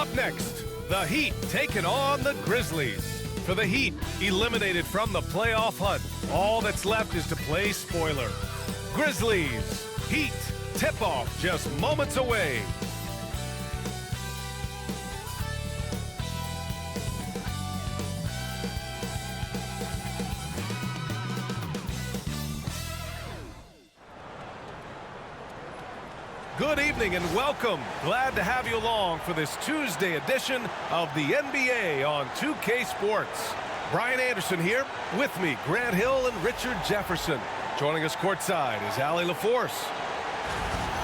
Up next, the Heat taking on the Grizzlies. For the Heat, eliminated from the playoff hunt, all that's left is to play spoiler. Grizzlies, Heat, tip-off just moments away. Good evening and welcome. Glad to have you along for this Tuesday edition of the NBA on 2K Sports. Brian Anderson here, with me, Grant Hill and Richard Jefferson. Joining us courtside is Allie LaForce.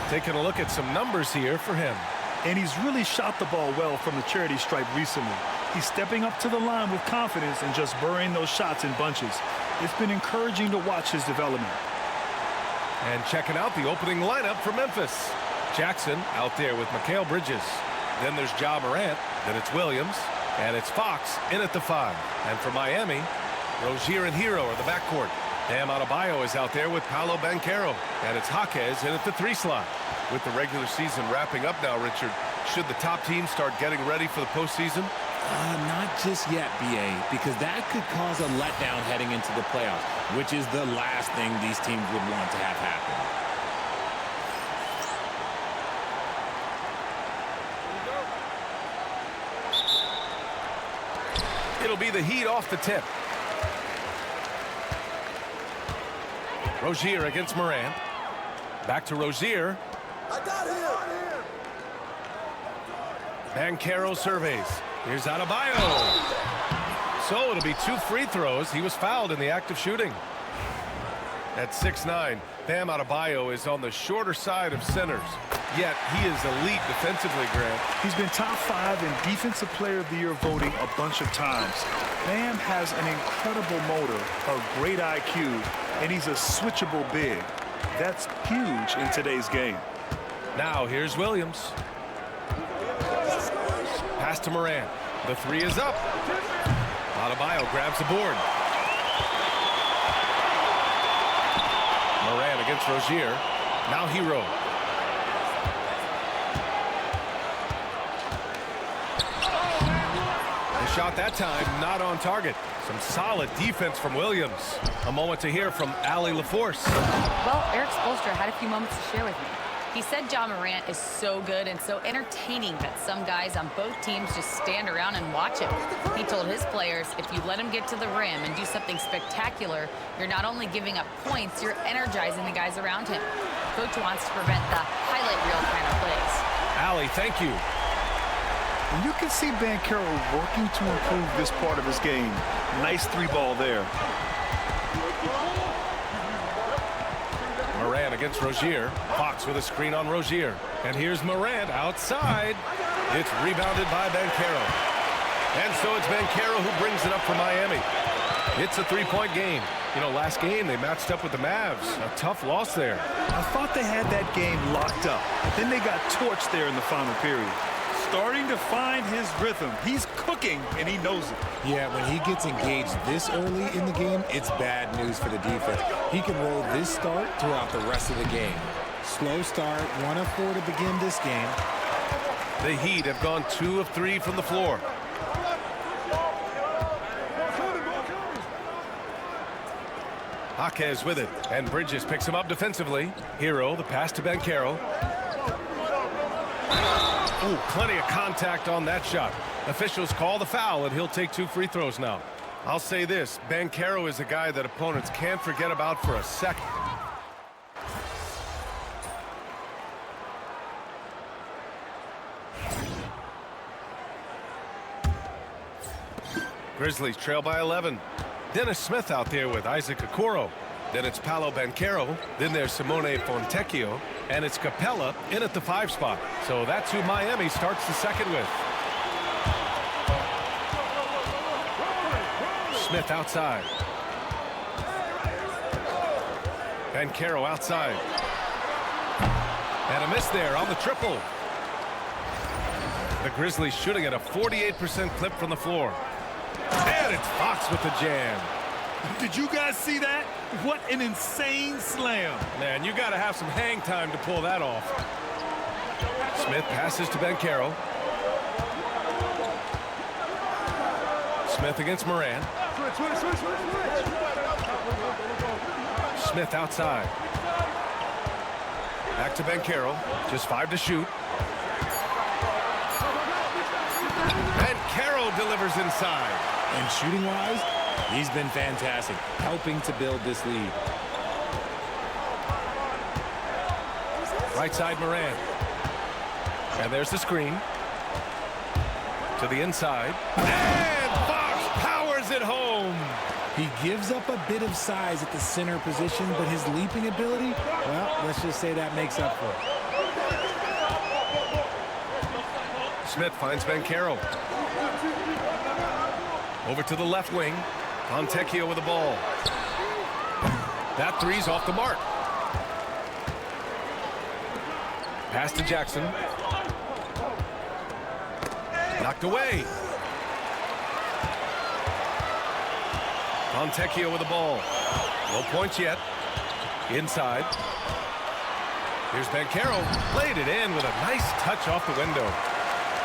Taking a look at some numbers here for him. And he's really shot the ball well from the charity stripe recently. He's stepping up to the line with confidence and just burying those shots in bunches. It's been encouraging to watch his development. And checking out the opening lineup for Memphis. Jackson out there with Mikal Bridges. Then there's Ja Morant. Then it's Williams. And it's Fox in at the 5. And for Miami, Rozier and Hero are the backcourt. Bam Adebayo is out there with Paolo Banchero. And it's Jaquez in at the 3 slot. With the regular season wrapping up now, Richard, should the top teams start getting ready for the postseason? Not just yet, BA, because that could cause a letdown heading into the playoffs, which is the last thing these teams would want to have happen. It'll be the Heat off the tip. Rozier against Morant. Back to Rozier. I got him. Banchero surveys. Here's Adebayo. So it'll be 2 free throws. He was fouled in the act of shooting. At 6'9", Bam Adebayo is on the shorter side of centers. Yet he is elite defensively, Grant. He's been top 5 in Defensive Player of the Year voting a bunch of times. Bam has an incredible motor, a great IQ, and he's a switchable big. That's huge in today's game. Now here's Williams. Pass to Morant. The 3 is up. Adebayo grabs the board. Morant against Rozier. Now Hero. The shot that time not on target. Some solid defense from Williams. A moment to hear from Allie LaForce. Well, Eric Spoelstra had a few moments to share with me. He said Ja Morant is so good and so entertaining that some guys on both teams just stand around and watch him. He told his players, if you let him get to the rim and do something spectacular, you're not only giving up points, you're energizing the guys around him. Coach wants to prevent the highlight reel kind of plays. Allie, thank you. And you can see Banchero working to improve this part of his game. Nice 3-ball there. Morant against Rozier. Fox with a screen on Rozier. And here's Morant outside. It's rebounded by Banchero. And so it's Banchero who brings it up for Miami. It's a 3-point game. You know, last game they matched up with the Mavs. A tough loss there. I thought they had that game locked up. Then they got torched there in the final period. Starting to find his rhythm. He's cooking, and he knows it. Yeah, when he gets engaged this early in the game, it's bad news for the defense. He can roll this start throughout the rest of the game. Slow start, 1 of 4 to begin this game. The Heat have gone 2 of 3 from the floor. Jaquez with it, and Bridges picks him up defensively. Hero, the pass to Banchero. Ooh, plenty of contact on that shot. Officials call the foul, and he'll take 2 free throws now. I'll say this, Banchero is a guy that opponents can't forget about for a second. Grizzlies trail by 11. Dennis Smith out there with Isaac Okoro. Then it's Paolo Banchero. Then there's Simone Fontecchio. And it's Capella in at the 5 spot. So that's who Miami starts the second with. Smith outside. Banchero outside. And a miss there on the triple. The Grizzlies shooting at a 48% clip from the floor. And it's Fox with the jam. Did you guys see that? What an insane slam. Man, you got to have some hang time to pull that off. Smith passes to Banchero. Smith against Morant. Smith outside. Back to Banchero. Just 5 to shoot. Banchero delivers inside. And shooting-wise, he's been fantastic, helping to build this lead. Right side, Morant. And there's the screen. To the inside. And Fox powers it home. He gives up a bit of size at the center position, but his leaping ability, well, let's just say that makes up for it. Smith finds Banchero. Over to the left wing. Fontecchio with the ball. That three's off the mark. Pass to Jackson. Knocked away. Fontecchio with the ball. No points yet. Inside. Here's Banchero. Played it in with a nice touch off the window.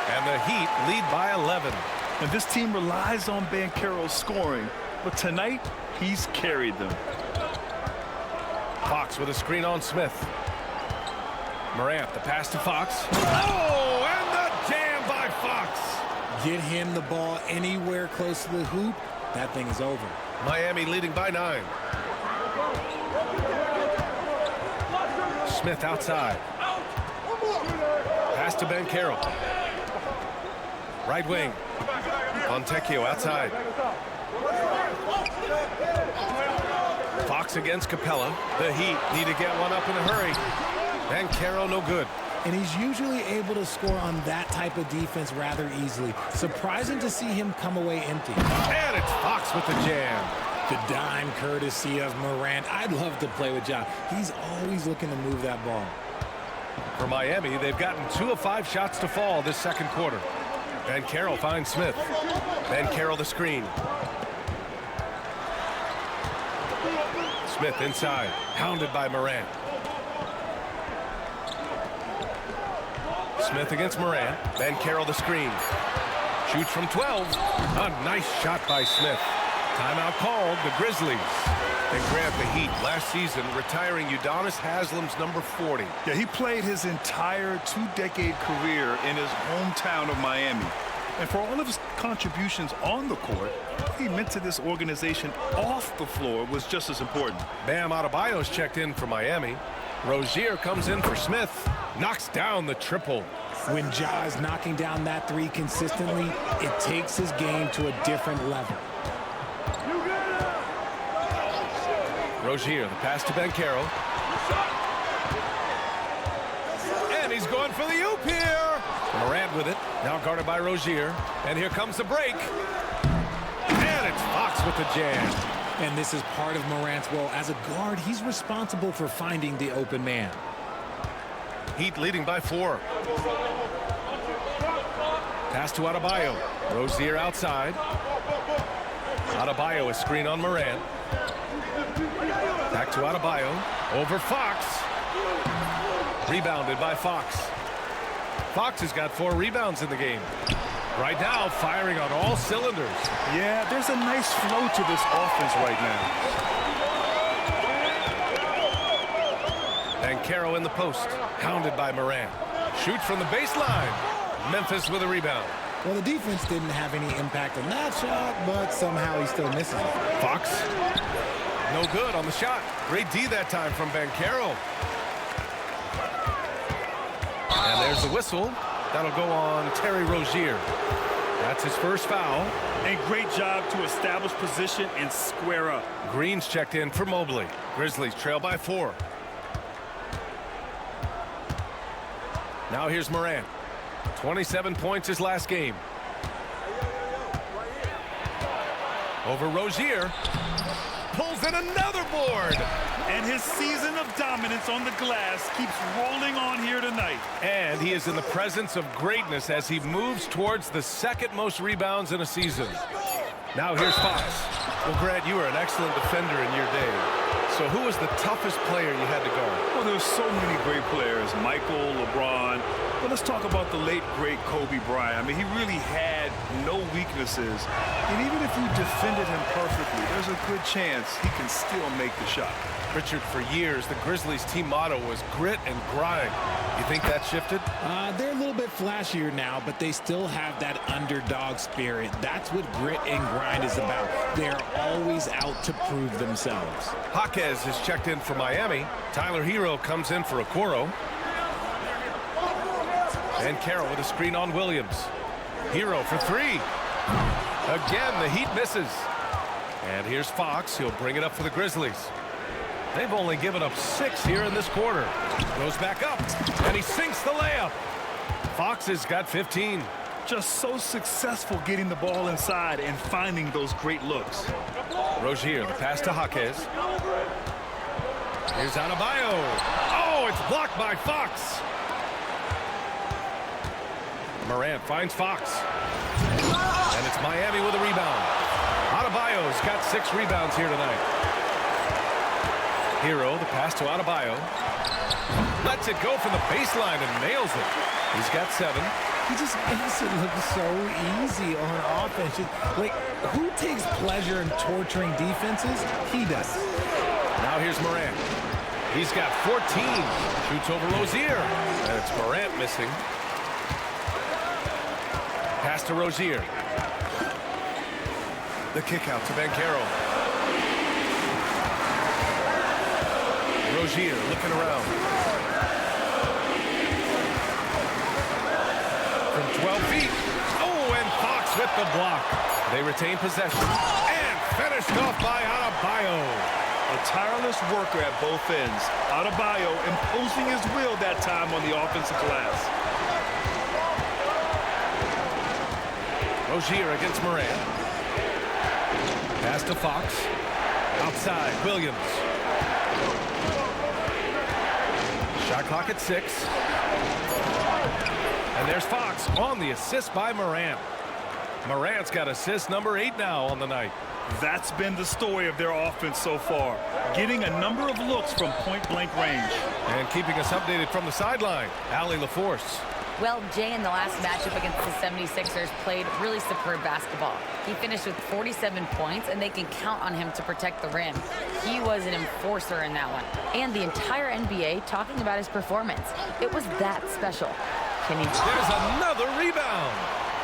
And the Heat lead by 11. And this team relies on Banchero's scoring, but tonight he's carried them. Fox with a screen on Smith. Morant, the pass to Fox. Oh, and the jam by Fox. Get him the ball anywhere close to the hoop, that thing is over. Miami leading by 9. Smith outside. Pass to Banchero. Right wing. Fontecchio outside. Fox against Capella. The Heat need to get one up in a hurry. Banchero no good. And he's usually able to score on that type of defense rather easily. Surprising to see him come away empty. And it's Fox with the jam. The dime courtesy of Morant. I'd love to play with Ja. He's always looking to move that ball. For Miami, they've gotten 2 of 5 shots to fall this second quarter. Banchero finds Smith. Banchero the screen. Smith inside. Hounded by Morant. Smith against Morant. Banchero the screen. Shoots from 12. A nice shot by Smith. Timeout called, the Grizzlies. And Grant, the Heat last season retiring Udonis Haslam's number 40. Yeah, he played his entire 2-decade career in his hometown of Miami. And for all of his contributions on the court, what he meant to this organization off the floor was just as important. Bam Adebayo's checked in for Miami. Rozier comes in for Smith. Knocks down the triple. When Ja is knocking down that three consistently, it takes his game to a different level. Rozier, the pass to Banchero. And he's going for the oop here. Morant with it. Now guarded by Rozier. And here comes the break. And it's Fox with the jam. And this is part of Morant's role. As a guard, he's responsible for finding the open man. Heat leading by 4. Pass to Adebayo. Rozier outside. Adebayo, a screen on Morant. Back to Adebayo. Over Fox. Rebounded by Fox. Fox has got 4 rebounds in the game. Right now, firing on all cylinders. Yeah, there's a nice flow to this offense right now. Banchero in the post. Hounded by Morant. Shoots from the baseline. Memphis with a rebound. Well, the defense didn't have any impact on that shot, but somehow he still misses it. Fox. No good on the shot. Great D that time from Banchero. And there's the whistle. That'll go on Terry Rozier. That's his first foul. A great job to establish position and square up. Green's checked in for Mobley. Grizzlies trail by 4. Now here's Morant. 27 points his last game. Over Rozier. Pulls in another board. And his season of dominance on the glass keeps rolling on here tonight. And he is in the presence of greatness as he moves towards the second most rebounds in a season. Now here's Fox. Well, Grant, you were an excellent defender in your day. So who was the toughest player you had to guard? Well, there's so many great players. Michael, LeBron. Well, let's talk about the late, great Kobe Bryant. I mean, he really had no weaknesses. And even if you defended him perfectly, there's a good chance he can still make the shot. Richard, for years, the Grizzlies' team motto was grit and grind. You think that shifted? They're a little bit flashier now, but they still have that underdog spirit. That's what grit and grind is about. They're always out to prove themselves. Jaquez has checked in for Miami. Tyler Hero comes in for Okoro. And Carroll with a screen on Williams. Hero for three. Again, the Heat misses. And here's Fox. He'll bring it up for the Grizzlies. They've only given up 6 here in this quarter. Goes back up, and he sinks the layup. Fox has got 15. Just so successful getting the ball inside and finding those great looks. Rozier, the pass to Jaquez. Here's Adebayo. Oh, it's blocked by Fox. Morant finds Fox. And it's Miami with a rebound. Adebayo's got 6 rebounds here tonight. Hero, the pass to Adebayo. Lets it go from the baseline and nails it. He's got 7. He just makes it look so easy on offense. Like, who takes pleasure in torturing defenses? He does. Now here's Morant. He's got 14. Shoots over Rozier. And it's Morant missing. Pass to Rozier. The kick out to Banchero. Rozier looking around. From 12 feet. Oh, and Fox with the block. They retain possession. And finished off by Adebayo. A tireless worker at both ends. Adebayo imposing his will that time on the offensive glass. Rozier against Morant. Pass to Fox. Outside, Williams. Shot clock at 6. And there's Fox on the assist by Morant. Morant's got assist number 8 now on the night. That's been the story of their offense so far. Getting a number of looks from point-blank range. And keeping us updated from the sideline, Allie LaForce. Well, Jay in the last matchup against the 76ers played really superb basketball. He finished with 47 points, and they can count on him to protect the rim. He was an enforcer in that one. And the entire NBA talking about his performance. It was that special. Can he... There's another rebound.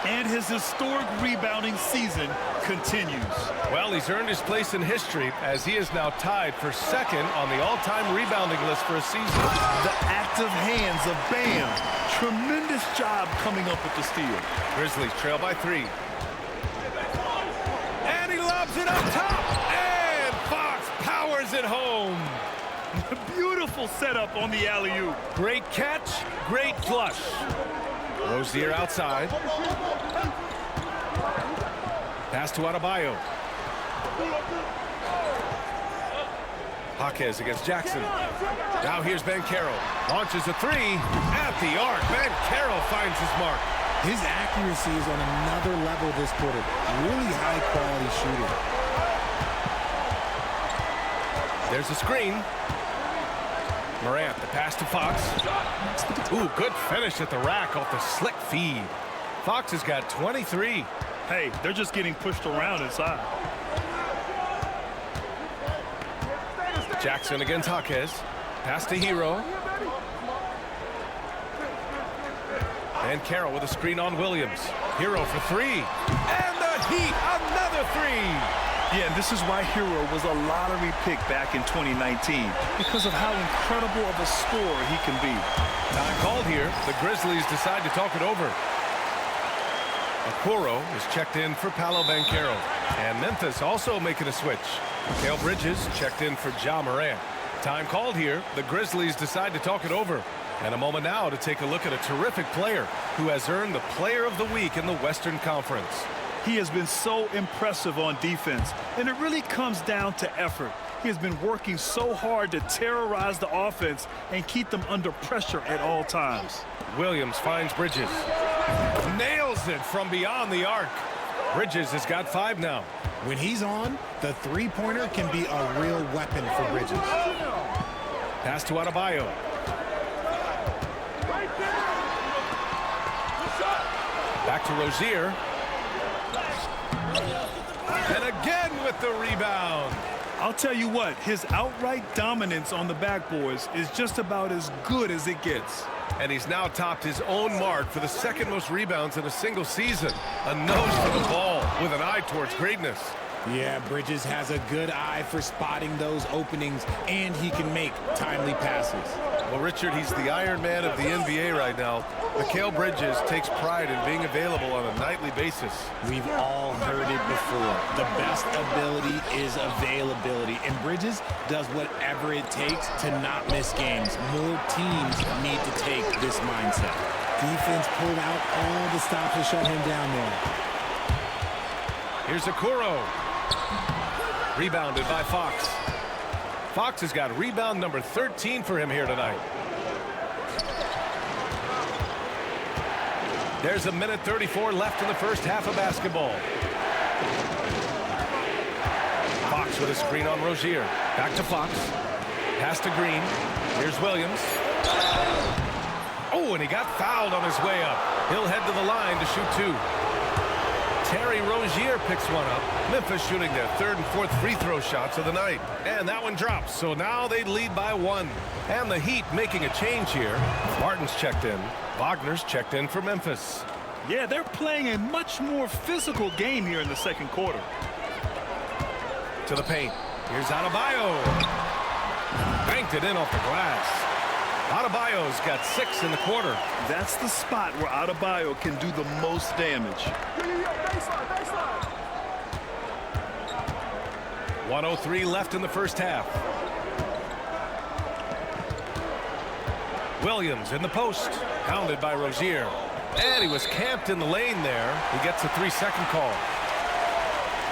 And his historic rebounding season continues. Well, he's earned his place in history as he is now tied for 2nd on the all-time rebounding list for a season. The active hands of Bam. Tremendous job coming up with the steal. Grizzlies trail by 3. And he lobs it up top. And Fox powers it home. Beautiful setup on the alley-oop. Great catch, great flush. Rozier outside. Pass to Adebayo. Jaquez against Jackson. Now here's Banchero. Launches a 3 at the arc. Banchero finds his mark. His accuracy is on another level this quarter. Really high-quality shooting. There's a screen. Morant, the pass to Fox. Ooh, good finish at the rack off the slick feed. Fox has got 23. Hey, they're just getting pushed around inside. Jackson against Jaquez. Pass to Hero. And Carroll with a screen on Williams. Hero for 3. And the Heat, another 3. Yeah, and this is why Hero was a lottery pick back in 2019 because of how incredible of a scorer he can be. Time called here. The Grizzlies decide to talk it over. Okoro is checked in for Paolo Banchero. And Memphis also making a switch. Mikal Bridges checked in for Ja Morant. Time called here. The Grizzlies decide to talk it over. And a moment now to take a look at a terrific player who has earned the Player of the Week in the Western Conference. He has been so impressive on defense, and it really comes down to effort. He has been working so hard to terrorize the offense and keep them under pressure at all times. Williams finds Bridges. Nails it from beyond the arc. Bridges has got 5 now. When he's on, the three-pointer can be a real weapon for Bridges. Pass to Adebayo. Back to Rozier. And again with the rebound. I'll tell you what, his outright dominance on the backboards is just about as good as it gets. And he's now topped his own mark for the second most rebounds in a single season. A nose for the ball with an eye towards greatness. Yeah, Bridges has a good eye for spotting those openings, and he can make timely passes. Well, Richard, he's the Iron Man of the NBA right now. Mikal Bridges takes pride in being available on a nightly basis. We've all heard it before. The best ability is availability, and Bridges does whatever it takes to not miss games. More teams need to take this mindset. Defense pulled out all the stops to shut him down there. Here's Okoro. Rebounded by Fox. Fox has got rebound number 13 for him here tonight. There's a minute 34 left in the first half of basketball. Fox with a screen on Rozier. Back to Fox. Pass to Green. Here's Williams. Oh, and he got fouled on his way up. He'll head to the line to shoot two. Terry Rozier picks one up. Memphis shooting their third and fourth free throw shots of the night. And that one drops, so now they lead by one. And the Heat making a change here. Martin's checked in. Wagner's checked in for Memphis. Yeah, they're playing a much more physical game here in the second quarter. To the paint. Here's Adebayo. Banked it in off the glass. Adebayo's got 6 in the quarter. That's the spot where Adebayo can do the most damage. 1:03 left in the first half. Williams in the post. Pounded by Rozier. And he was camped in the lane there. He gets a 3-second call.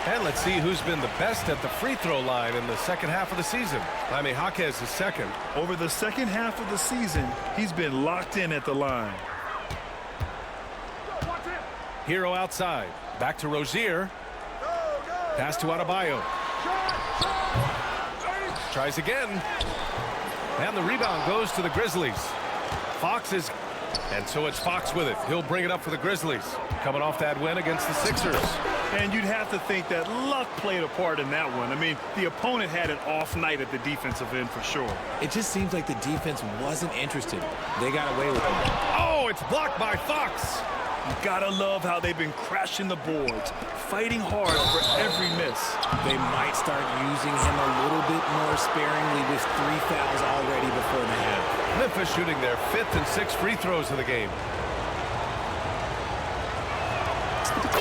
And let's see who's been the best at the free throw line in the second half of the season. Jaime Jaquez is second. Over the second half of the season, he's been locked in at the line. Hero outside. Back to Rozier. Pass to Adebayo. Tries again. And the rebound goes to the Grizzlies. Fox is... And so it's Fox with it. He'll bring it up for the Grizzlies. Coming off that win against the Sixers. And you'd have to think that luck played a part in that one. I mean, the opponent had an off night at the defensive end for sure. It just seems like the defense wasn't interested. They got away with it. Oh, it's blocked by Fox. You gotta love how they've been crashing the boards, fighting hard for every miss. They might start using him a little bit more sparingly with 3 fouls already before the half. Memphis shooting their 5th and 6th free throws of the game.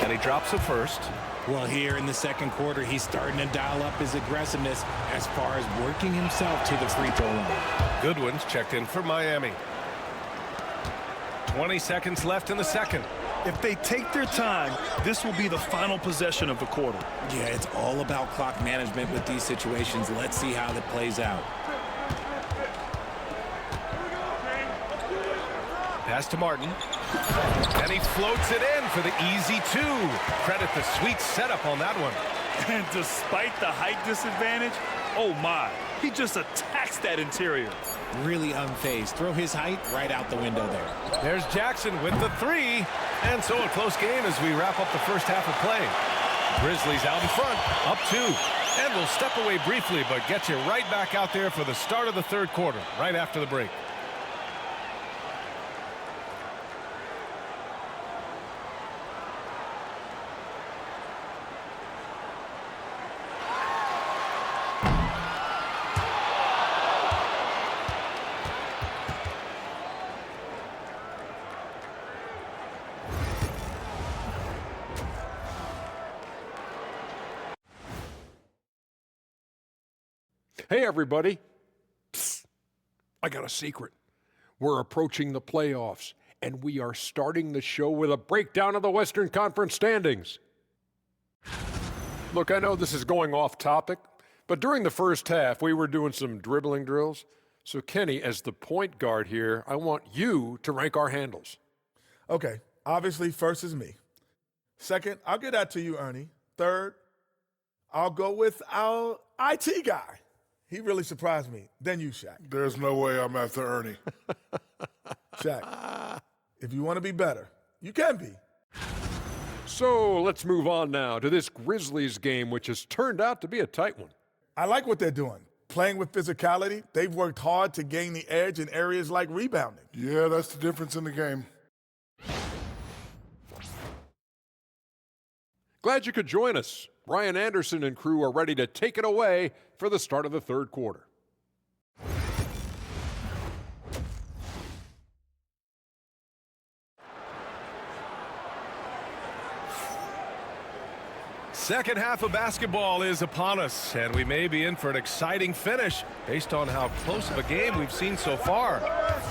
And he drops the first. Well, here in the second quarter, he's starting to dial up his aggressiveness as far as working himself to the free throw line. Goodwin's checked in for Miami. 20 seconds left in the second. If they take their time, this will be the final possession of the quarter. Yeah, it's all about clock management with these situations. Let's see how that plays out. Pass to Martin. And he floats it in for the easy 2. Credit the sweet setup on that one. And despite the height disadvantage, oh my, he just attacks that interior. Really unfazed. Throw his height right out the window there. There's Jackson with the 3. And so a close game as we wrap up the first half of play. Grizzlies out in front, up 2. And we'll step away briefly, but get you right back out there for the start of the third quarter, right after the break. Hey, everybody. Psst. I got a secret. We're approaching the playoffs, and we are starting the show with a breakdown of the Western Conference standings. Look, I know this is going off topic, but during the first half, we were doing some dribbling drills. So, Kenny, as the point guard here, I want you to rank our handles. Okay, obviously, first is me. Second, I'll get that to you, Ernie. Third, I'll go with our IT guy. He really surprised me. Then you, Shaq. There's no way I'm after Ernie. Shaq, if you want to be better, you can be. So let's move on now to this Grizzlies game, which has turned out to be a tight one. I like what they're doing. Playing with physicality, they've worked hard to gain the edge in areas like rebounding. Yeah, that's the difference in the game. Glad you could join us. Ryan Anderson and crew are ready to take it away for the start of the third quarter. Second half of basketball is upon us, and we may be in for an exciting finish based on how close of a game we've seen so far.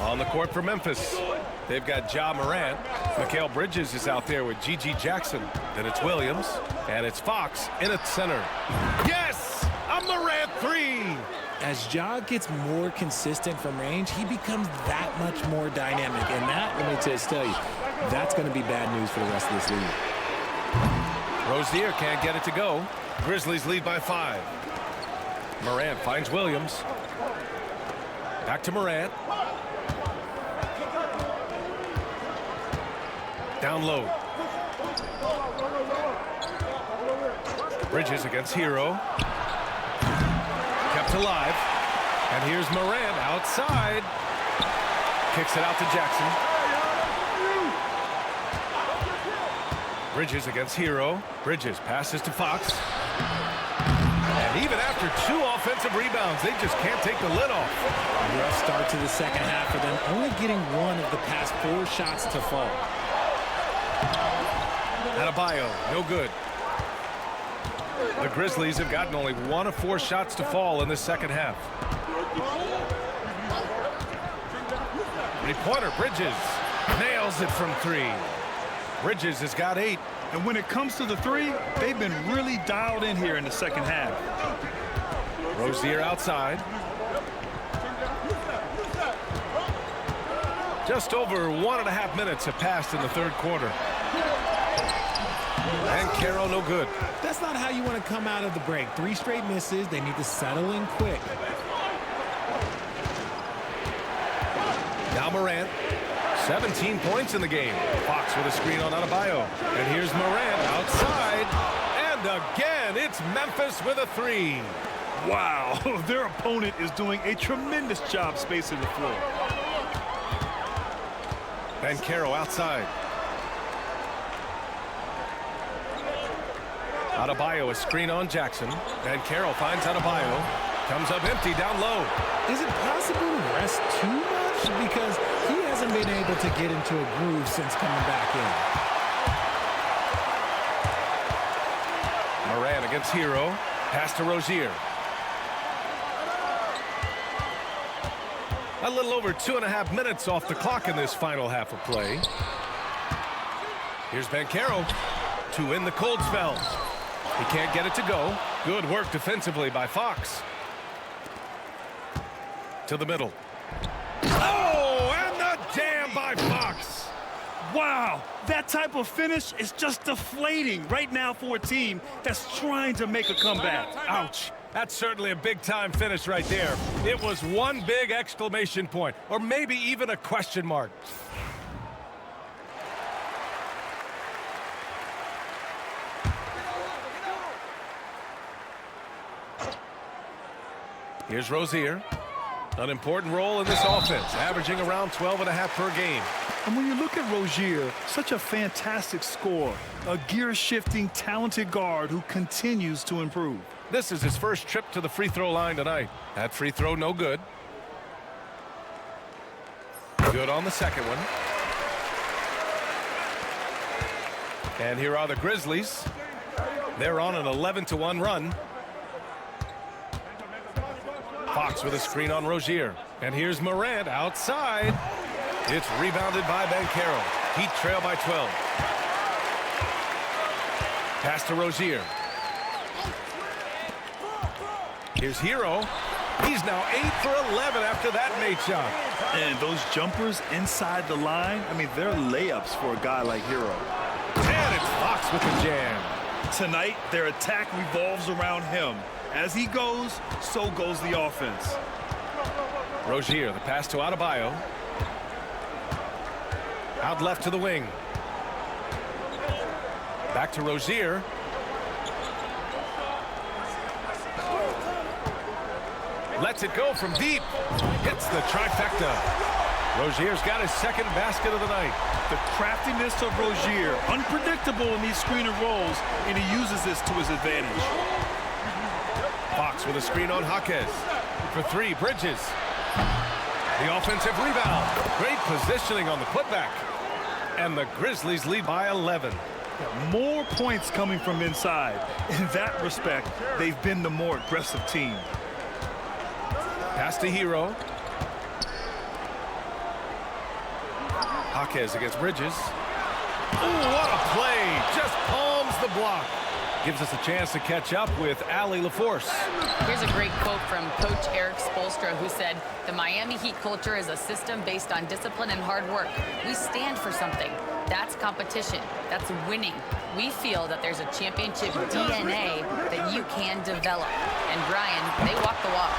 On the court for Memphis, they've got Ja Morant. Mikal Bridges is out there with G.G. Jackson. Then it's Williams, and it's Fox in at center. Yes! A Morant three! As Ja gets more consistent from range, he becomes that much more dynamic. And that, let me just tell you, that's going to be bad news for the rest of this league. Rozier can't get it to go. Grizzlies lead by 5. Morant finds Williams. Back to Morant. Down low. Bridges against Hero. Kept alive. And here's Morant outside. Kicks it out to Jackson. Bridges against Hero. Bridges passes to Fox. And even after 2 offensive rebounds, they just can't take the lid off. A rough start to the second half for them, only getting 1 of the past 4 shots to fall. Adebayo, no good. The Grizzlies have gotten only 1 of 4 shots to fall in the second half. Three-pointer, Bridges nails it from 3. Bridges has got 8. And when it comes to the 3, they've been really dialed in here in the second half. Rozier outside. Just over 1.5 minutes have passed in the third quarter. And Caro, no good. That's not how you want to come out of the break. 3 straight misses. They need to settle in quick. Now Morant. 17 points in the game. Fox with a screen on Adebayo. And here's Morant outside. And again, it's Memphis with a 3. Wow, their opponent is doing a tremendous job spacing the floor. And Caro outside. Adebayo, a screen on Jackson. And Caro finds Adebayo. Comes up empty down low. Is it possible to rest too much? Because he hasn't been able to get into a groove since coming back in. Morant against Hero. Pass to Rozier. A little over 2.5 minutes off the clock in this final half of play. Here's Caro to end the cold spells. He can't get it to go. Good work defensively by Fox. To the middle. Oh, and the jam by Fox. Wow, that type of finish is just deflating right now for a team that's trying to make a comeback. Ouch. That's certainly a big-time finish right there. It was one big exclamation point, or maybe even a question mark. Here's Rozier. An important role in this offense, averaging around 12.5 per game. And when you look at Rozier, such a fantastic scorer, a gear-shifting, talented guard who continues to improve. This is his first trip to the free throw line tonight. That free throw, no good. Good on the second one. And here are the Grizzlies. They're on an 11-1 run. Fox with a screen on Rozier. And here's Morant outside. It's rebounded by Caro. Heat trail by 12. Pass to Rozier. Here's Hero. He's now 8 for 11 after that made shot. And those jumpers inside the line, I mean, they're layups for a guy like Hero. And it's Fox with the jam. Tonight, their attack revolves around him. As he goes, so goes the offense. Rozier, the pass to Adebayo. Out left to the wing. Back to Rozier. Lets it go from deep. Hits the trifecta. Rozier's got his second basket of the night. The craftiness of Rozier, unpredictable in these screen and rolls, and he uses this to his advantage. Fox with a screen on Jaquez. For three, Bridges. The offensive rebound. Great positioning on the putback. And the Grizzlies lead by 11. More points coming from inside. In that respect, they've been the more aggressive team. Pass to Hero. Jaquez against Bridges. Ooh, what a play. Just palms the block. Gives us a chance to catch up with Allie LaForce. Here's a great quote from Coach Eric Spoelstra, who said, "The Miami Heat culture is a system based on discipline and hard work. We stand for something. That's competition. That's winning. We feel that there's a championship DNA that you can develop." And Brian, they walk the walk.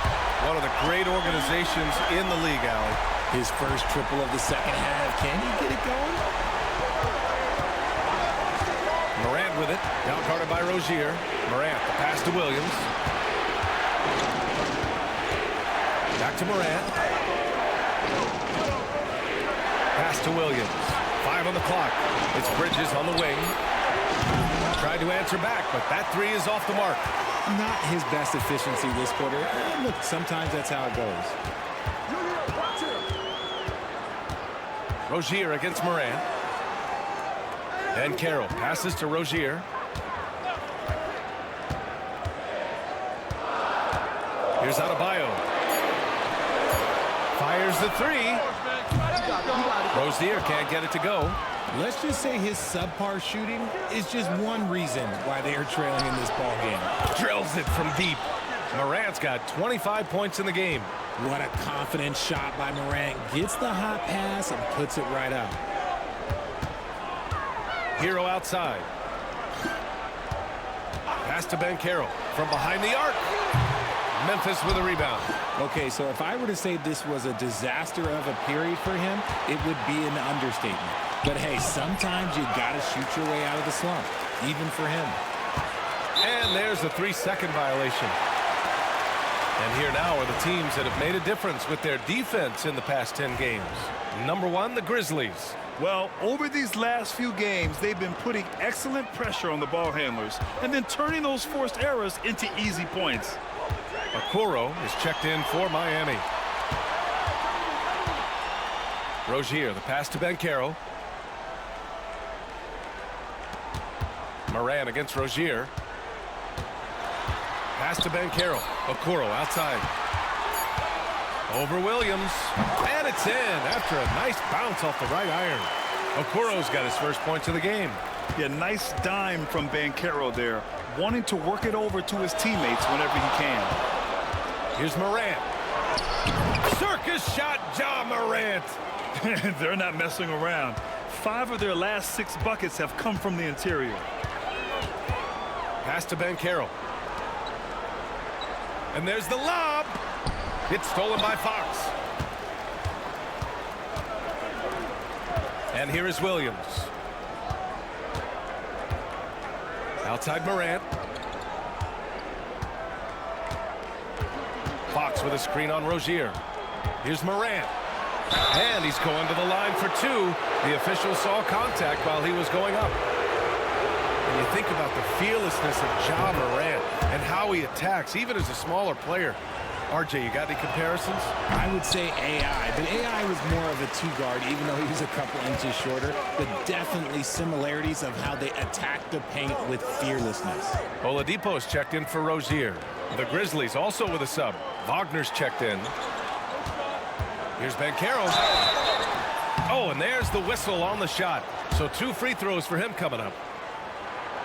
One of the great organizations in the league, Allie. His first triple of the second half. Can he get it going? Morant with it. Down guarded by Rozier. Morant, the pass to Williams. Back to Morant. Pass to Williams. 5 on the clock. It's Bridges on the wing. Tried to answer back, but that three is off the mark. Not his best efficiency this quarter. Look, sometimes that's how it goes. Rozier against Morant. And Carroll passes to Rozier. Here's Adebayo. Fires the three. Rozier can't get it to go. Let's just say his subpar shooting is just one reason why they are trailing in this ball game. Drills it from deep. Morant's got 25 points in the game. What a confident shot by Morant. Gets the hot pass and puts it right up. Hero outside. Pass to Ben Carroll from behind the arc. Memphis with a rebound. Okay, so if I were to say this was a disaster of a period for him, it would be an understatement. But hey, sometimes you gotta shoot your way out of the slump, even for him. And there's a 3-second violation. And here now are the teams that have made a difference with their defense in the past 10 games. Number one, the Grizzlies. Well, over these last few games, they've been putting excellent pressure on the ball handlers and then turning those forced errors into easy points. Okoro is checked in for Miami. Rozier, the pass to Ben Carroll. Morant against Rozier. Pass to Ben Carroll. Okoro outside. Over Williams. And it's in after a nice bounce off the right iron. Okoro's got his first points of the game. Yeah, nice dime from Ben Carroll there, wanting to work it over to his teammates whenever he can. Here's Morant. Circus shot, Ja Morant. They're not messing around. 5 of their last 6 buckets have come from the interior. Pass to Ben Carroll. And there's the lob. It's stolen by Fox. And here is Williams. Outside Morant. Fox with a screen on Rozier. Here's Morant. And he's going to the line for 2. The official saw contact while he was going up. And you think about the fearlessness of Ja Morant and how he attacks, even as a smaller player. RJ, you got any comparisons? I would say AI, but AI was more of a 2-guard, even though he was a couple inches shorter. But definitely similarities of how they attack the paint with fearlessness. Oladipo's checked in for Rozier. The Grizzlies also with a sub. Wagner's checked in. Here's Ben Carroll. Oh, and there's the whistle on the shot. So 2 free throws for him coming up.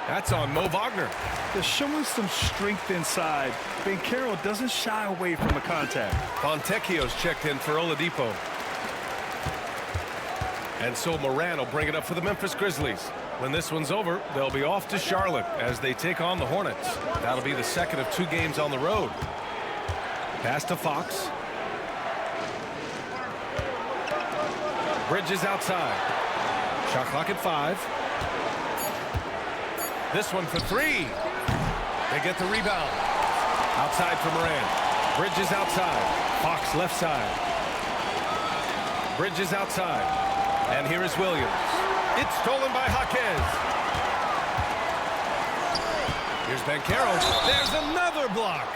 That's on Mo Wagner. They're showing some strength inside. Ben Carroll doesn't shy away from the contact. Fontecchio's checked in for Oladipo. And so Morant will bring it up for the Memphis Grizzlies. When this one's over, they'll be off to Charlotte as they take on the Hornets. That'll be the second of 2 games on the road. Pass to Fox. Bridges outside. Shot clock at 5. This one for three. They get the rebound. Outside for Morant. Bridges outside. Fox left side. Bridges outside. And here is Williams. It's stolen by Jaquez. Here's Banchero. There's another block.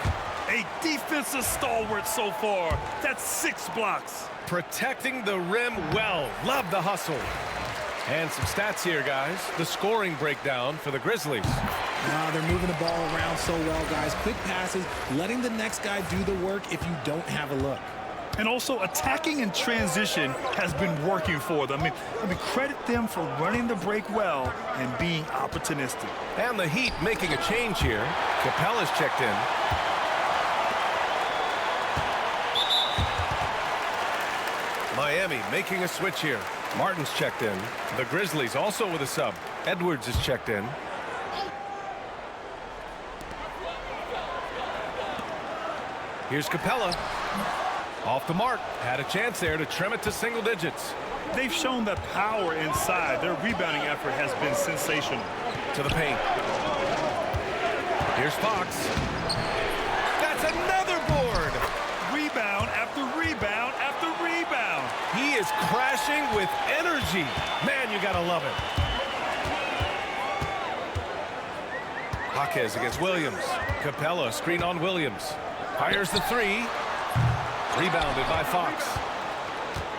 A defensive stalwart so far. That's 6 blocks. Protecting the rim well. Love the hustle. And some stats here, guys. The scoring breakdown for the Grizzlies. They're moving the ball around so well, guys. Quick passes, letting the next guy do the work if you don't have a look. And also attacking in transition has been working for them. I mean, credit them for running the break well and being opportunistic. And the Heat making a change here. Capella's checked in. Miami making a switch here. Martin's checked in. The Grizzlies also with a sub. Edwards is checked in. Here's Capella. Off the mark. Had a chance there to trim it to single digits. They've shown that power inside. Their rebounding effort has been sensational. To the paint. Here's Fox. That's another board. Rebound after rebound after rebound. He is crashing with energy. Man, you gotta love it. Jaquez against Williams. Capella, screen on Williams. Fires the three. Rebounded by Fox.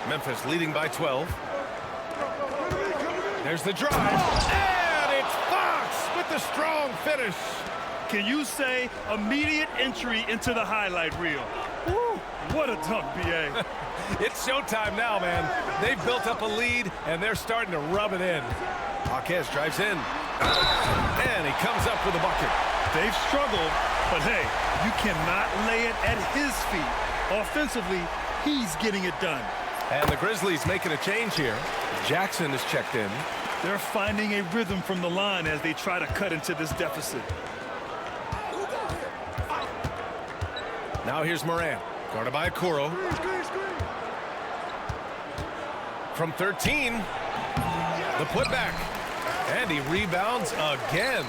Memphis leading by 12. There's the drive. And it's Fox with the strong finish. Can you say immediate entry into the highlight reel? Woo, what a dunk, B.A. It's showtime now, man. They've built up a lead, and they're starting to rub it in. Jaquez drives in. And he comes up with a bucket. They've struggled, but hey, you cannot lay it at his feet. Offensively, he's getting it done. And the Grizzlies making a change here. Jackson is checked in. They're finding a rhythm from the line as they try to cut into this deficit. Now here's Morant, guarded by Okoro. From 13, the putback. And he rebounds again.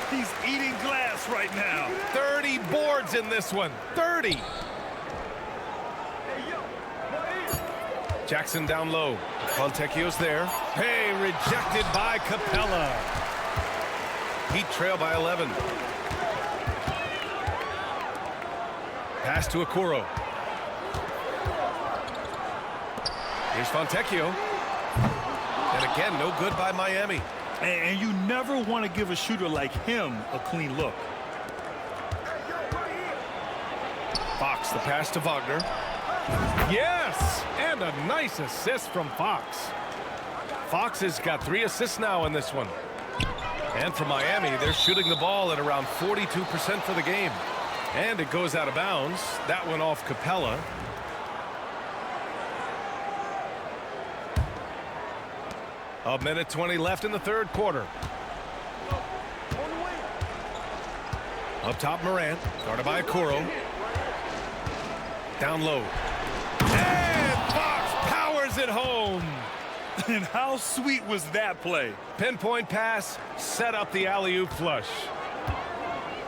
He's eating glass right now. 30 boards in this one. 30. Jackson down low. Fontecchio's there. Hey, rejected by Capella. Heat trail by 11. Pass to Okoro. Here's Fontecchio. And again, no good by Miami. And you never want to give a shooter like him a clean look. Fox, the pass to Wagner. Yes! And a nice assist from Fox. Fox has got 3 assists now in this one. And for Miami, they're shooting the ball at around 42% for the game. And it goes out of bounds. That went off Capella. A minute 20 left in the third quarter. Up top, Morant, guarded by Okoro. Down low. And Fox powers it home. And how sweet was that play? Pinpoint pass, set up the alley-oop flush.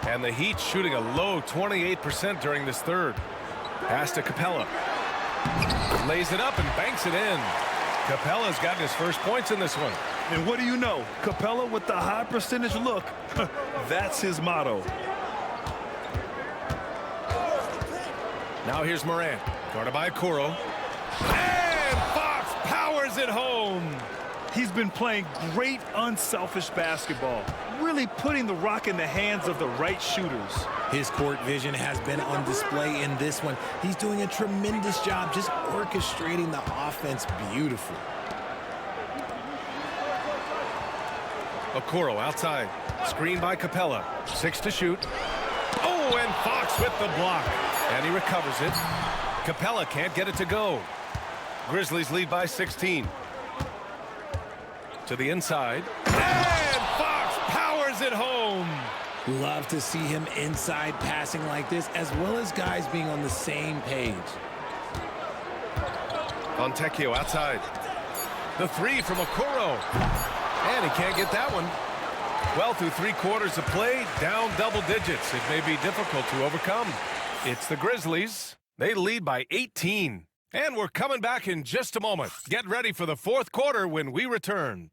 And the Heat shooting a low 28% during this third. Pass to Capella. Lays it up and banks it in. Capella's gotten his first points in this one. And what do you know? Capella with the high percentage look. That's his motto. Now here's Morant, guarded by Okoro. And Fox powers it home. He's been playing great unselfish basketball, really putting the rock in the hands of the right shooters. His court vision has been on display in this one. He's doing a tremendous job just orchestrating the offense beautifully. Okoro outside, screened by Capella. 6 to shoot. Oh, and Fox with the block. And he recovers it. Capella can't get it to go. Grizzlies lead by 16. To the inside. And Fox powers it home. Love to see him inside passing like this, as well as guys being on the same page. Fontecchio outside. The 3 from Okoro. And he can't get that one. Well, through 3 quarters of play, down double digits. It may be difficult to overcome. It's the Grizzlies. They lead by 18. And we're coming back in just a moment. Get ready for the 4th quarter when we return.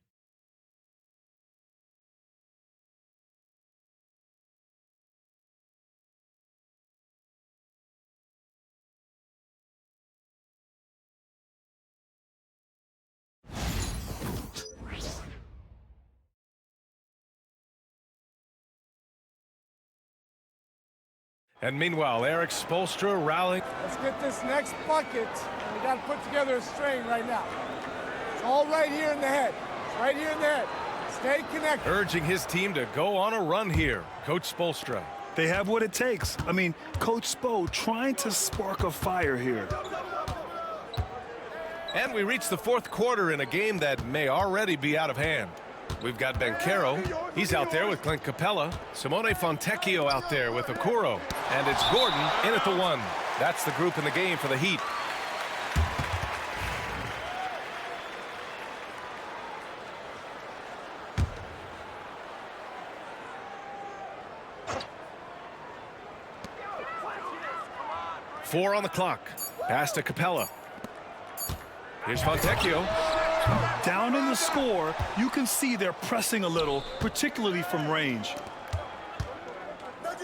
And meanwhile, Eric Spoelstra rallying. Let's get this next bucket. We got to put together a string right now. It's all right here in the head. It's right here in the head. Stay connected. Urging his team to go on a run here. Coach Spoelstra. They have what it takes. I mean, Coach Spo trying to spark a fire here. And we reach the 4th quarter in a game that may already be out of hand. We've got Banchero. He's out there with Clint Capella. Simone Fontecchio out there with Okoro. And it's Gordon in at the 1. That's the group in the game for the Heat. Four on the clock. Pass to Capella. Here's Fontecchio. Down in the score, you can see they're pressing a little, particularly from range.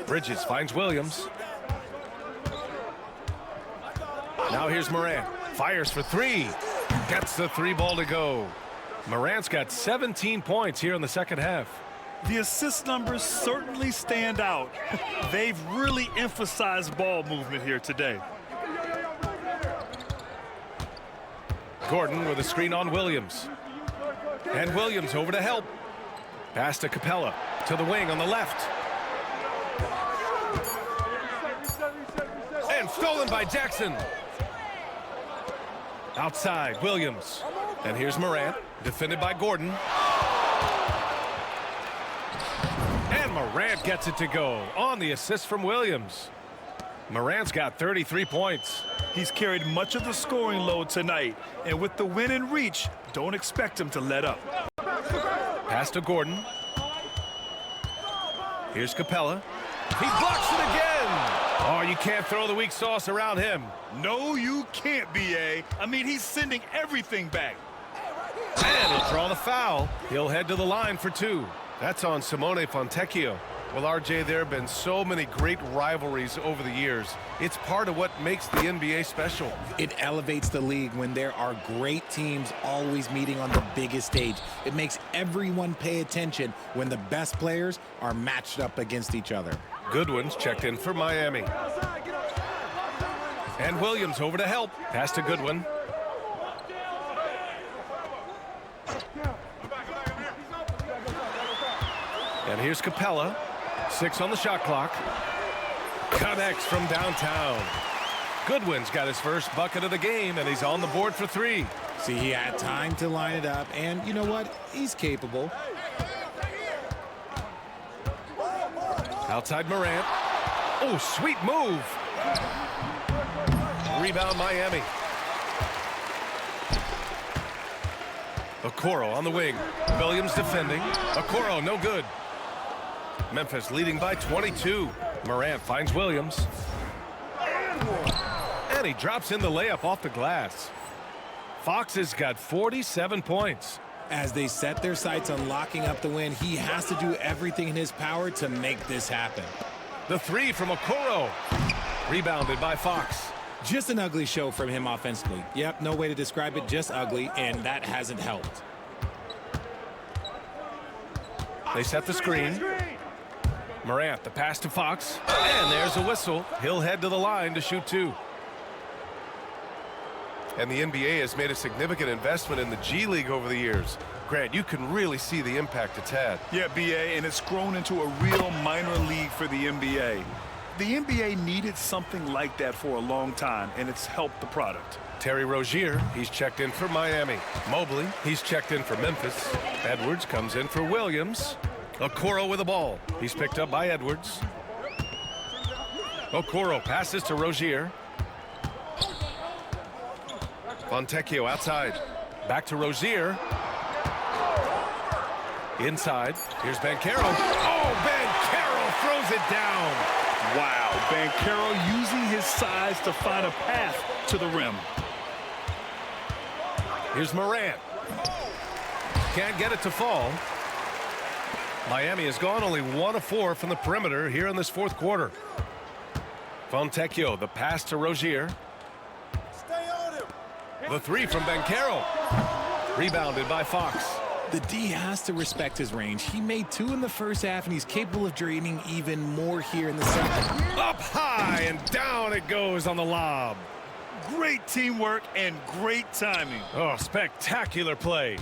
Bridges finds Williams. Now here's Morant. Fires for 3. Gets the 3 ball to go. Morant's got 17 points here in the second half. The assist numbers certainly stand out. They've really emphasized ball movement here today. Gordon with a screen on Williams. And Williams over to help. Pass to Capella. To the wing on the left. And stolen by Jackson. Outside, Williams. And here's Morant. Defended by Gordon. And Morant gets it to go on the assist from Williams. Morant's got 33 points. He's carried much of the scoring load tonight, and with the win in reach, don't expect him to let up. Pass to Gordon. Here's Capella. He blocks it again. Oh, you can't throw the weak sauce around him. No, you can't, B.A. I mean, he's sending everything back. And he'll draw the foul. He'll head to the line for 2. That's on Simone Fontecchio. Well, RJ, there have been so many great rivalries over the years. It's part of what makes the NBA special. It elevates the league when there are great teams always meeting on the biggest stage. It makes everyone pay attention when the best players are matched up against each other. Goodwin's checked in for Miami. And Williams over to help. Pass to Goodwin. And here's Capella. 6 on the shot clock. Connects from downtown. Goodwin's got his first bucket of the game, and he's on the board for 3. See, he had time to line it up, and you know what? He's capable. Outside Morant. Oh, sweet move. Rebound Miami. Okoro on the wing. Williams defending. Okoro no good. Memphis leading by 22. Morant finds Williams. And he drops in the layup off the glass. Fox has got 47 points. As they set their sights on locking up the win, he has to do everything in his power to make this happen. The 3 from Okoro. Rebounded by Fox. Just an ugly show from him offensively. Yep, no way to describe it, just ugly, and that hasn't helped. They set the screen. Morant, the pass to Fox. And there's a whistle. He'll head to the line to shoot 2. And the NBA has made a significant investment in the G League over the years. Grant, you can really see the impact it's had. Yeah, B.A., and it's grown into a real minor league for the NBA. The NBA needed something like that for a long time, and it's helped the product. Terry Rozier, he's checked in for Miami. Mobley, he's checked in for Memphis. Edwards comes in for Williams. Okoro with the ball. He's picked up by Edwards. Okoro passes to Rozier. Fontecchio outside. Back to Rozier. Inside, here's Banchero. Oh, Banchero throws it down. Wow, Banchero using his size to find a path to the rim. Here's Morant. Can't get it to fall. Miami has gone only 1 of 4 from the perimeter here in this fourth quarter. Fontecchio, the pass to Rozier. The three from Banchero. Rebounded by Fox. The D has to respect his range. He made 2 in the first half, and he's capable of draining even more here in the second. Up high, and down it goes on the lob. Great teamwork and great timing. Oh, spectacular play.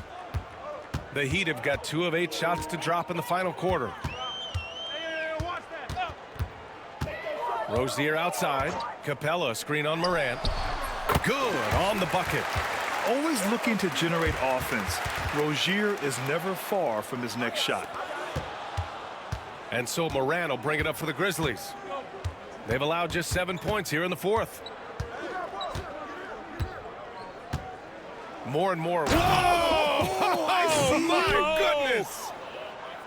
The Heat have got 2 of 8 shots to drop in the final quarter. Rozier outside. Capella, screen on Morant. Good on the bucket. Always looking to generate offense. Rozier is never far from his next shot. And so Morant will bring it up for the Grizzlies. They've allowed just 7 points here in the fourth. More and more. Whoa! Oh, my goodness!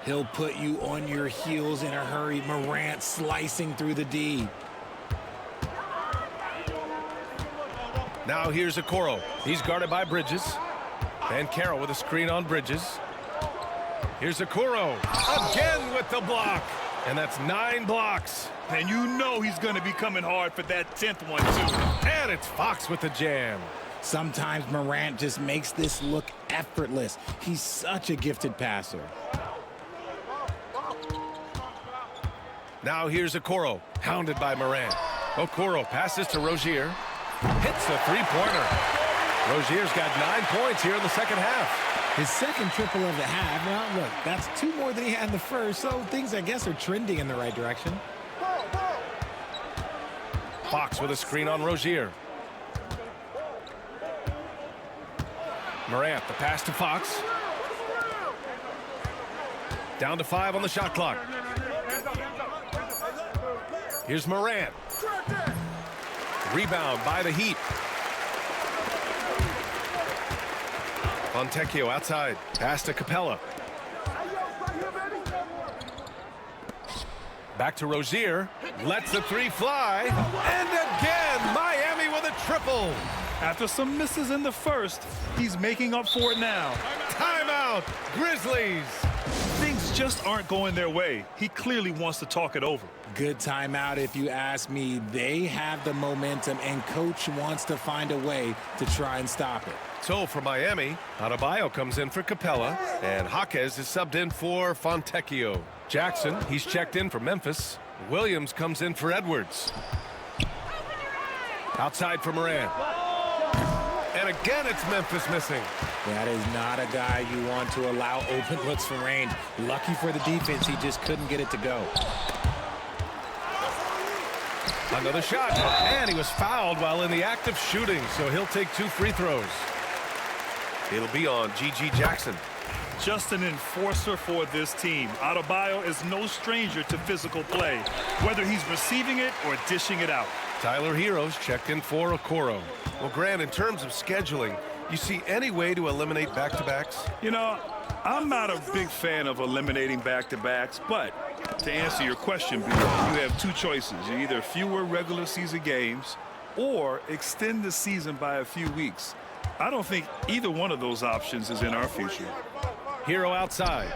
He'll put you on your heels in a hurry. Morant slicing through the D. Now here's Okoro. He's guarded by Bridges. Banchero with a screen on Bridges. Here's Okoro. Again with the block. And that's 9 blocks. And you know he's going to be coming hard for that 10th one, too. And it's Fox with the jam. Sometimes Morant just makes this look effortless. He's such a gifted passer. Now here's Okoro, hounded by Morant. Okoro passes to Rozier. Hits the three-pointer. Rozier's got 9 points here in the second half. His second triple of the half. Now, look, that's 2 more than he had in the first, so things, I guess, are trending in the right direction. Fox with a screen on Rozier. Morant, the pass to Fox. Down to 5 on the shot clock. Here's Morant. Rebound by the Heat. Fontecchio outside. Pass to Capella. Back to Rozier. Lets the three fly. And again, Miami with a triple. After some misses in the first, he's making up for it now. Timeout, Grizzlies. Things just aren't going their way. He clearly wants to talk it over. Good timeout if you ask me. They have the momentum, and coach wants to find a way to try and stop it. So for Miami, Adebayo comes in for Capella, and Jaquez is subbed in for Fontecchio. Jackson, he's checked in for Memphis. Williams comes in for Edwards. Outside for Morant. And again, it's Memphis missing. That is not a guy you want to allow open looks for Rain. Lucky for the defense, he just couldn't get it to go. Another shot, and he was fouled while in the act of shooting, so he'll take 2 free throws. It'll be on G.G. Jackson. Just an enforcer for this team. Adebayo is no stranger to physical play, whether he's receiving it or dishing it out. Tyler Heroes checked in for Okoro. Well, Grant, in terms of scheduling, you see any way to eliminate back-to-backs? You know, I'm not a big fan of eliminating back-to-backs, but to answer your question, you have 2 choices. Either fewer regular season games or extend the season by a few weeks. I don't think either one of those options is in our future. Hero outside.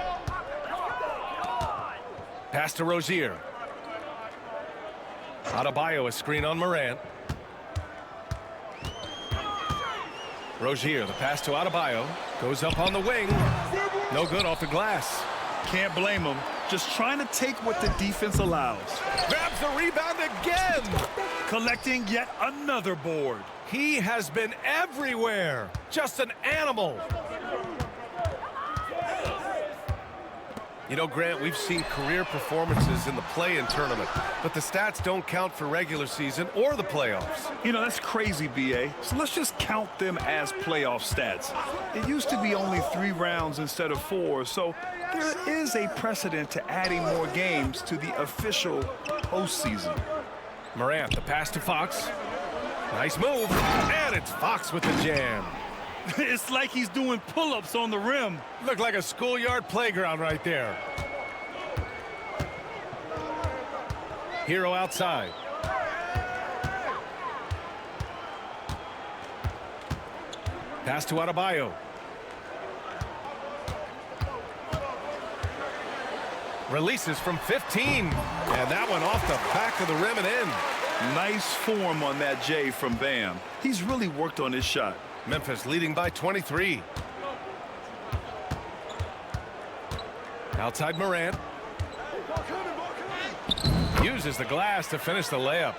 Pass to Rozier. Adebayo, a screen on Morant. Rozier, the pass to Adebayo. Goes up on the wing. No good off the glass. Can't blame him. Just trying to take what the defense allows. Grabs the rebound again. Collecting yet another board. He has been everywhere. Just an animal. You know, Grant, we've seen career performances in the play-in tournament, but the stats don't count for regular season or the playoffs. You know, that's crazy, B.A. So let's just count them as playoff stats. It used to be only 3 rounds instead of 4, so there is a precedent to adding more games to the official postseason. Morant, the pass to Fox. Nice move, and it's Fox with the jam. It's like he's doing pull-ups on the rim. Looked like a schoolyard playground right there. Hero outside. Pass to Adebayo. Releases from 15. And that one off the back of the rim and in. Nice form on that J from Bam. He's really worked on his shot. Memphis leading by 23. Outside Morant. Uses the glass to finish the layup.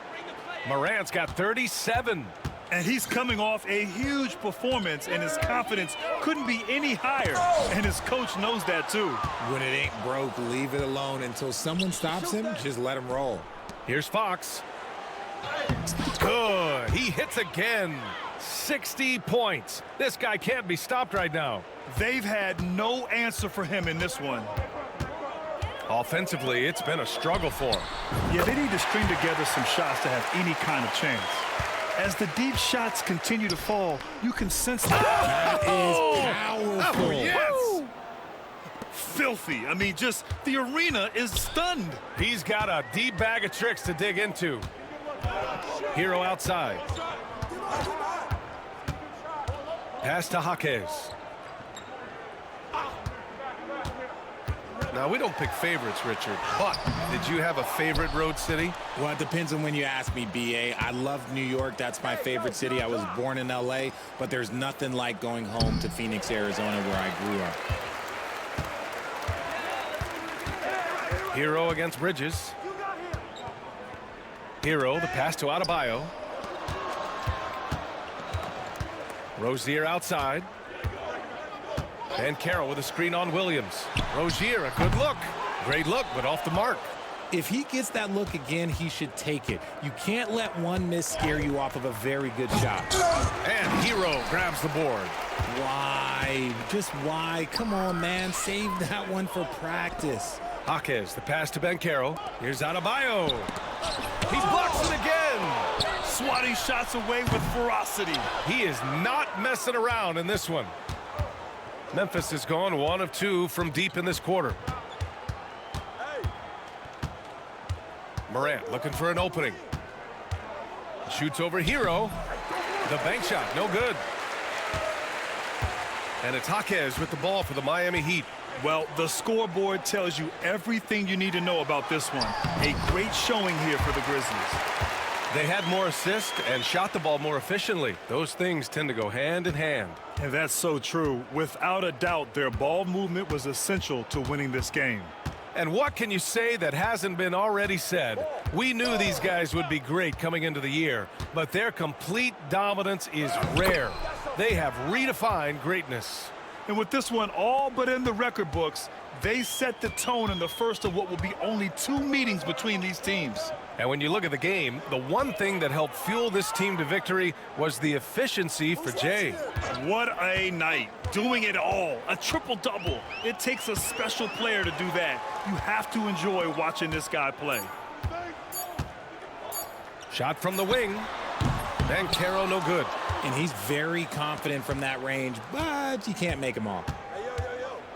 Morant's got 37. And he's coming off a huge performance, and his confidence couldn't be any higher. And his coach knows that, too. When it ain't broke, leave it alone. Until someone stops him, just let him roll. Here's Fox. Good. He hits again. 60 points. This guy can't be stopped right now. They've had no answer for him in this one. Offensively, it's been a struggle for him. Yeah, they need to string together some shots to have any kind of chance. As the deep shots continue to fall, you can sense That is powerful. Oh, yes. filthy. I mean, just the arena is stunned. He's got a deep bag of tricks to dig into. Hero outside. Pass to Jaquez. Now, we don't pick favorites, Richard, but did you have a favorite road city? Well, it depends on when you ask me, B.A. I love New York. That's my favorite city. I was born in L.A., but there's nothing like going home to Phoenix, Arizona, where I grew up. Hero against Bridges. Hero, the pass to Adebayo. Rozier outside. And Carroll with a screen on Williams. Rozier, a good look. Great look, but off the mark. If he gets that look again, he should take it. You can't let one miss scare you off of a very good shot. And Hero grabs the board. Why? Just why? Come on, man. Save that one for practice. Jaquez, the pass to Ben Carroll. Here's Adebayo. He blocks it again. Swatting shots away with ferocity. He is not messing around in this one. Memphis has gone 1 of 2 from deep in this quarter. Morant looking for an opening. Shoots over Hero. The bank shot, no good. And it's Jaquez with the ball for the Miami Heat. Well, the scoreboard tells you everything you need to know about this one. A great showing here for the Grizzlies. They had more assists and shot the ball more efficiently. Those things tend to go hand in hand. And that's so true. Without a doubt, their ball movement was essential to winning this game. And what can you say that hasn't been already said? We knew these guys would be great coming into the year, but their complete dominance is rare. They have redefined greatness. And with this one all but in the record books, they set the tone in the first of what will be only 2 meetings between these teams. And when you look at the game, the one thing that helped fuel this team to victory was the efficiency for Jay. What a night. Doing it all. A triple-double. It takes a special player to do that. You have to enjoy watching this guy play. Shot from the wing. And Caro no good. And he's very confident from that range, but you can't make him all.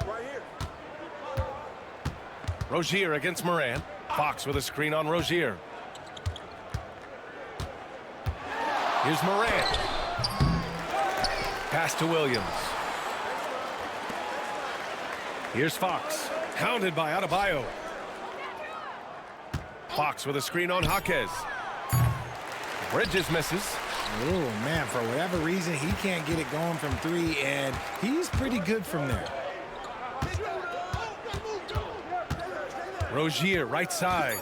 Right here. Rozier against Morant. Fox with a screen on Rozier. Here's Morant. Pass to Williams. Here's Fox. Hounded by Adebayo. Fox with a screen on Jaquez. Bridges misses. Oh, man, for whatever reason, he can't get it going from 3, and he's pretty good from there. Rozier, right side.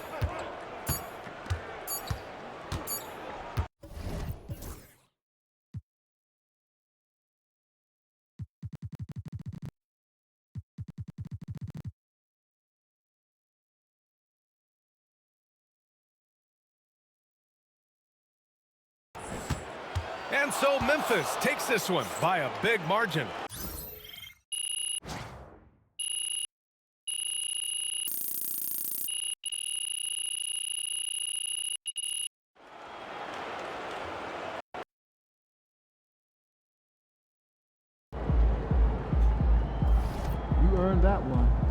And so Memphis takes this one by a big margin. earned that one.